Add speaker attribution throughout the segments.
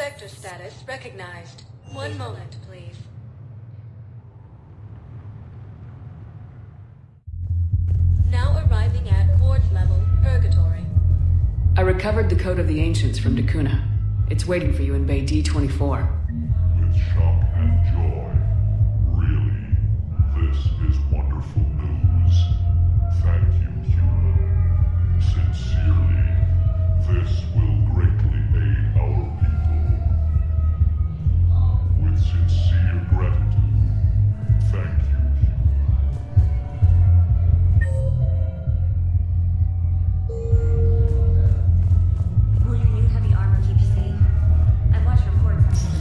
Speaker 1: Spectre status recognized. One moment, please. Now arriving at Quartz level, Purgatory.
Speaker 2: I recovered the Code of the Ancients from Dakuna. It's waiting for you in Bay D-24.
Speaker 3: With shock and joy. Really, this is wonderful news. Thank you, human. Sincerely, this will greatly aid our people. With sincere gratitude, thank you,
Speaker 4: Will your new heavy armor keep you safe? I've watched reports on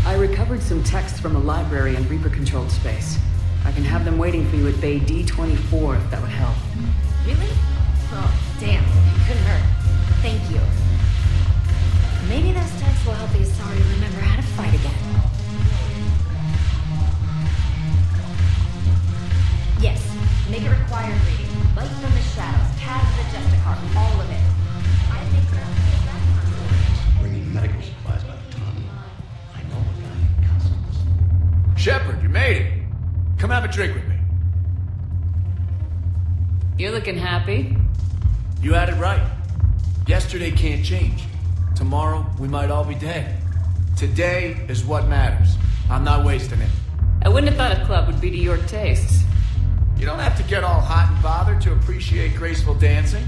Speaker 2: I recovered some texts from a library in Reaper-controlled space. I can have them waiting for you at Bay D-24 if that would help.
Speaker 4: Really? Oh, damn. It couldn't hurt. Thank you. Maybe those texts will help the Asari remember how to fight again. Yes. Make it required reading. Light from the shadows, paths of the Justicar, all of it. I think that's
Speaker 5: Bringing medical supplies by the ton. I know a guy in customs.
Speaker 6: Shepard, you made it. Come have a drink with me.
Speaker 2: You're looking happy.
Speaker 6: You had it right. Yesterday can't change. Tomorrow, we might all be dead. Today is what matters. I'm not wasting it.
Speaker 2: I wouldn't have thought a club would be to your tastes.
Speaker 6: You don't have to get all hot and bothered to appreciate graceful dancing.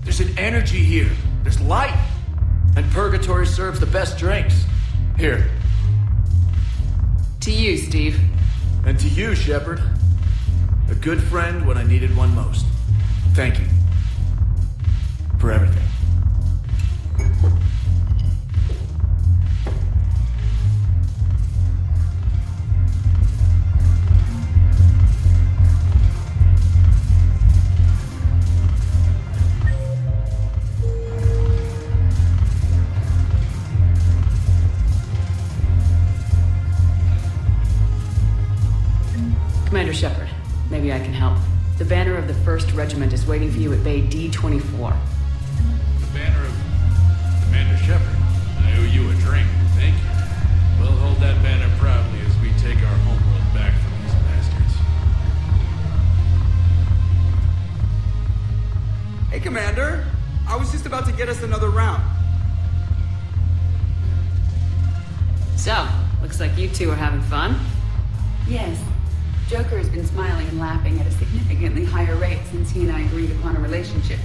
Speaker 6: There's an energy here. There's light. And Purgatory serves the best drinks. Here.
Speaker 2: To you, Steve.
Speaker 6: And to you, Shepard. A good friend when I needed one most. Thank you. For everything.
Speaker 2: Commander Shepard, maybe I can help. The banner of the 1st Regiment is waiting for you at Bay D-24.
Speaker 7: The banner of Commander Shepard. I owe you a drink. Thank you. We'll hold that banner proudly as we take our homeworld back from these bastards.
Speaker 8: Hey, Commander. I was just about to get us another round.
Speaker 2: So, looks like you two are having fun.
Speaker 9: Yes. Joker has been smiling and laughing at a significantly higher rate since he and I agreed upon a relationship.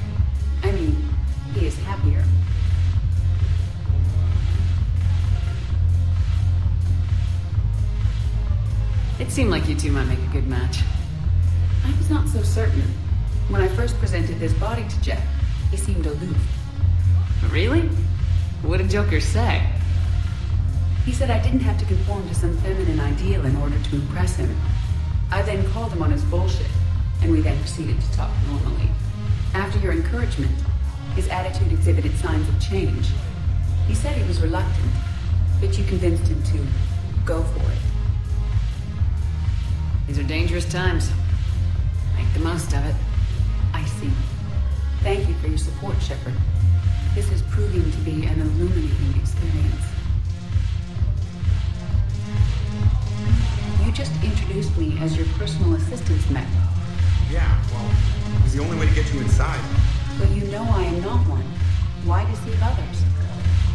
Speaker 9: I mean, he is happier.
Speaker 2: It seemed like you two might make a good match.
Speaker 9: I was not so certain. When I first presented this body to Jeff, he seemed aloof.
Speaker 2: Really? What did Joker say?
Speaker 9: He said I didn't have to conform to some feminine ideal in order to impress him. I then called him on his bullshit, and we then proceeded to talk normally. After your encouragement, his attitude exhibited signs of change. He said he was reluctant, but you convinced him to go for it.
Speaker 2: These are dangerous times. Make the most of it.
Speaker 9: I see. Thank you for your support, Shepard. This is proving to be an illuminating experience. You just introduced me as your personal assistance mech.
Speaker 8: Yeah, well, it was the only way to get you inside.
Speaker 9: But you know I am not one. Why deceive others?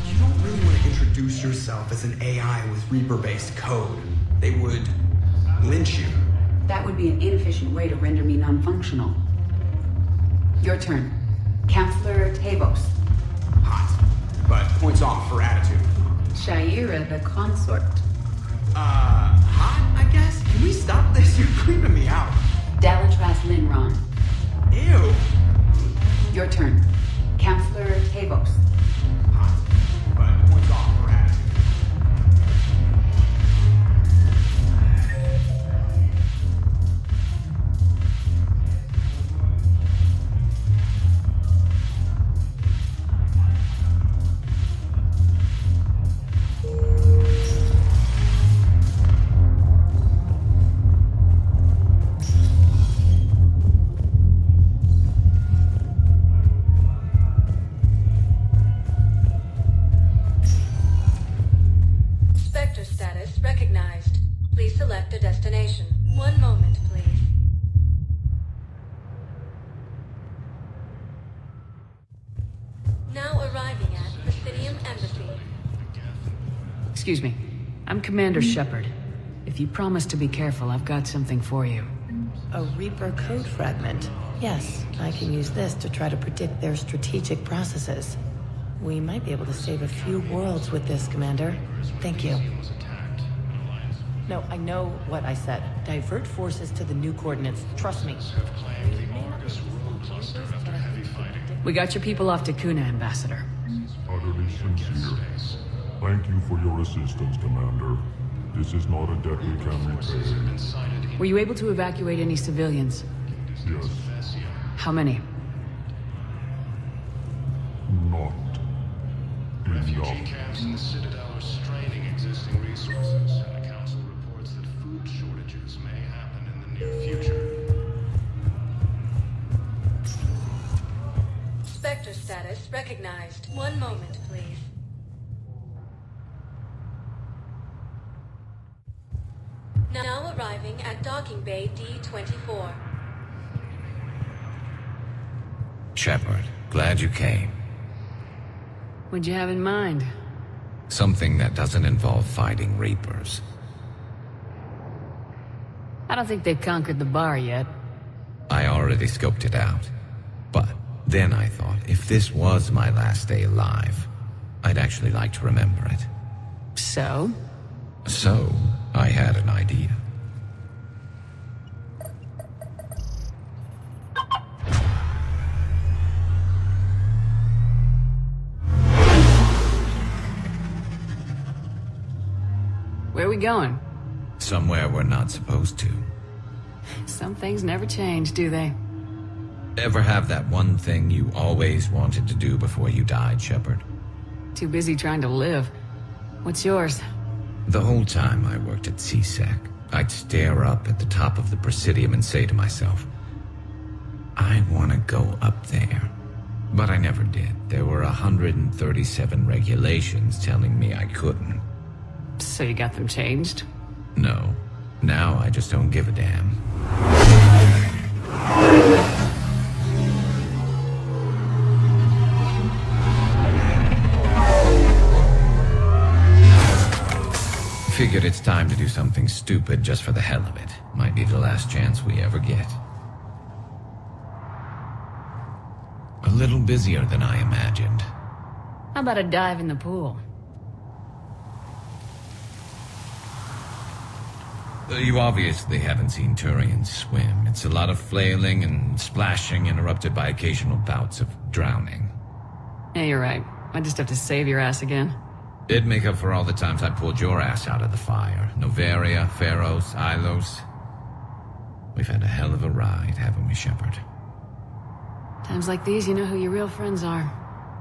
Speaker 8: You don't really want to introduce yourself as an AI with Reaper-based code. They would lynch you.
Speaker 9: That would be an inefficient way to render me non-functional. Your turn. Counselor Tavos.
Speaker 8: Hot. But points off for attitude.
Speaker 9: Shaira the consort.
Speaker 8: Hot, I guess? Can we stop this? You're creeping me out.
Speaker 9: Dalatras Linron.
Speaker 8: Ew.
Speaker 9: Your turn. Counselor Tavos.
Speaker 8: Hot. But points off for attitude.
Speaker 1: Spectre status recognized. Please select a destination. One moment, please. Now arriving at Presidium Embassy.
Speaker 2: Excuse me. I'm Commander Shepard. If you promise to be careful, I've got something for you.
Speaker 10: A Reaper code fragment. Yes, I can use this to try to predict their strategic processes. We might be able to save a few worlds with this, Commander. Thank you. No, I know what I said. Divert forces to the new coordinates. Trust me.
Speaker 2: We got your people off to Kuna, Ambassador.
Speaker 3: Utterly sincere. Thank you for your assistance, Commander. This is not a debt we can repay.
Speaker 2: Were you able to evacuate any civilians?
Speaker 3: Yes.
Speaker 2: How many?
Speaker 3: Not
Speaker 11: Refugee
Speaker 3: enough.
Speaker 11: camps in the Citadel are straining existing resources, and the Council reports that food shortages may happen in the near future.
Speaker 1: Spectre status recognized. One moment, please. Now arriving at Docking Bay D-24.
Speaker 5: Shepard, glad you came.
Speaker 2: What'd you have in mind?
Speaker 5: Something that doesn't involve fighting Reapers.
Speaker 2: I don't think they've conquered the bar yet.
Speaker 5: I already scoped it out. But then I thought, if this was my last day alive, I'd actually like to remember it.
Speaker 2: So?
Speaker 5: So, I had an idea.
Speaker 2: Where are we going?
Speaker 5: Somewhere we're not supposed to.
Speaker 2: Some things never change, do they?
Speaker 5: Ever have that one thing you always wanted to do before you died, Shepard?
Speaker 2: Too busy trying to live. What's yours?
Speaker 5: The whole time I worked at CSEC, I'd stare up at the top of the Presidium and say to myself, I want to go up there. But I never did. There were 137 regulations telling me I couldn't.
Speaker 2: So you got them changed?
Speaker 5: No. Now I just don't give a damn. Figured it's time to do something stupid just for the hell of it. Might be the last chance we ever get. A little busier than I imagined.
Speaker 2: How about a dive in the pool?
Speaker 5: You obviously haven't seen Turians swim. It's a lot of flailing and splashing, interrupted by occasional bouts of drowning.
Speaker 2: Yeah, you're right. I just have to save your ass again.
Speaker 5: It'd make up for all the times I pulled your ass out of the fire. Noveria, Pharos, Ilos. We've had a hell of a ride, haven't we, Shepard?
Speaker 2: Times like these, you know who your real friends are.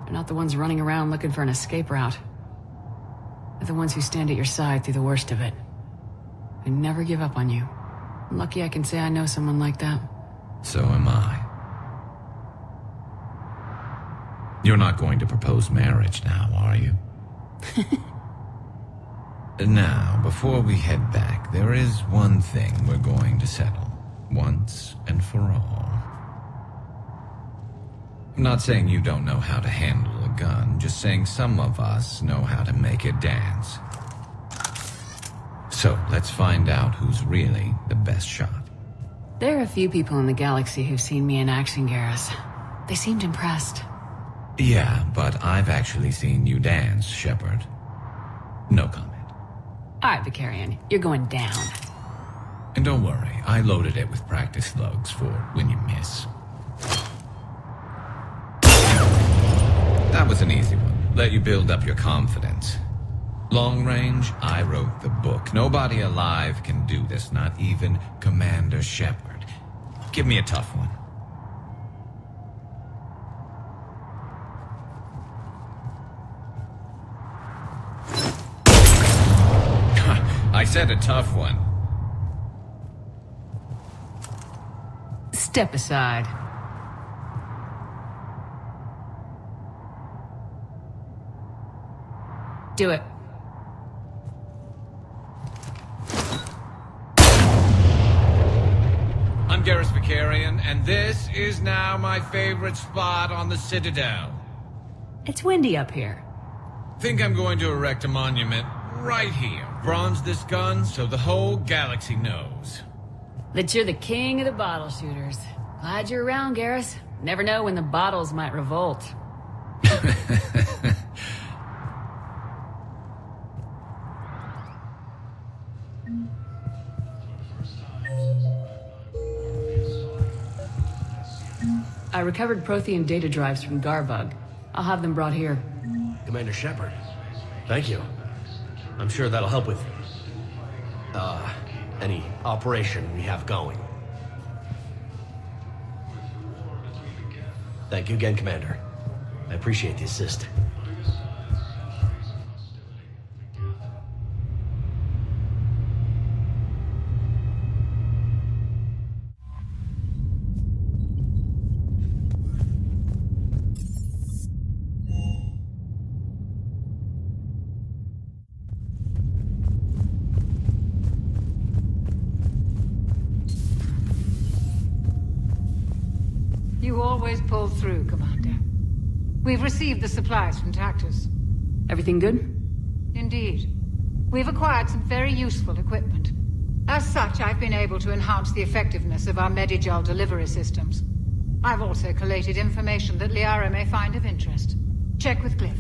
Speaker 2: They're not the ones running around looking for an escape route. They're the ones who stand at your side through the worst of it. I never give up on you. I'm lucky I can say I know someone like that.
Speaker 5: So am I. You're not going to propose marriage now, are you? Now, before we head back, there is one thing we're going to settle. Once and for all. I'm not saying you don't know how to handle a gun, just saying some of us know how to make it dance. So, let's find out who's really the best shot.
Speaker 2: There are a few people in the galaxy who've seen me in action, Garrus. They seemed impressed.
Speaker 5: Yeah, but I've actually seen you dance, Shepard. No comment.
Speaker 2: Alright, Vicarian, you're going down.
Speaker 5: And don't worry, I loaded it with practice slugs for when you miss. That was an easy one. Let you build up your confidence. Long range, I wrote the book. Nobody alive can do this, not even Commander Shepard. Give me a tough one. I said a tough one.
Speaker 2: Step aside. Do it.
Speaker 5: I'm Garrus, and this is now my favorite spot on the Citadel.
Speaker 2: It's windy up here.
Speaker 5: Think I'm going to erect a monument right here. Bronze this gun so the whole galaxy knows.
Speaker 2: That you're the king of the bottle shooters. Glad you're around, Garrus. Never know when the bottles might revolt. I recovered Prothean data drives from Garbug. I'll have them brought here.
Speaker 12: Commander Shepard, thank you. I'm sure that'll help with, any operation we have going. Thank you again, Commander. I appreciate the assist.
Speaker 13: You always pull through, Commander. We've received the supplies from Tactus.
Speaker 2: Everything good?
Speaker 13: Indeed. We've acquired some very useful equipment. As such, I've been able to enhance the effectiveness of our Medigel delivery systems. I've also collated information that Liara may find of interest. Check with Glyph.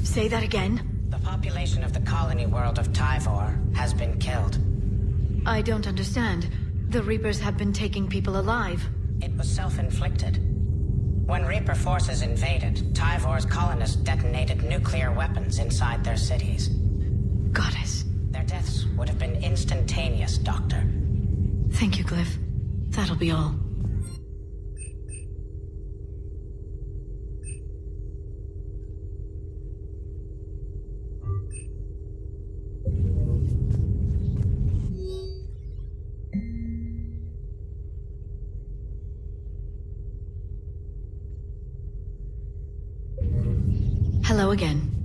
Speaker 4: Say that again?
Speaker 14: The population of the colony world of Tyvor has been killed.
Speaker 4: I don't understand. The Reapers have been taking people alive.
Speaker 14: It was self-inflicted. When Reaper forces invaded, Tyvor's colonists detonated nuclear weapons inside their cities.
Speaker 4: Goddess.
Speaker 14: Their deaths would have been instantaneous, Doctor.
Speaker 4: Thank you, Glyph. That'll be all. Hello again.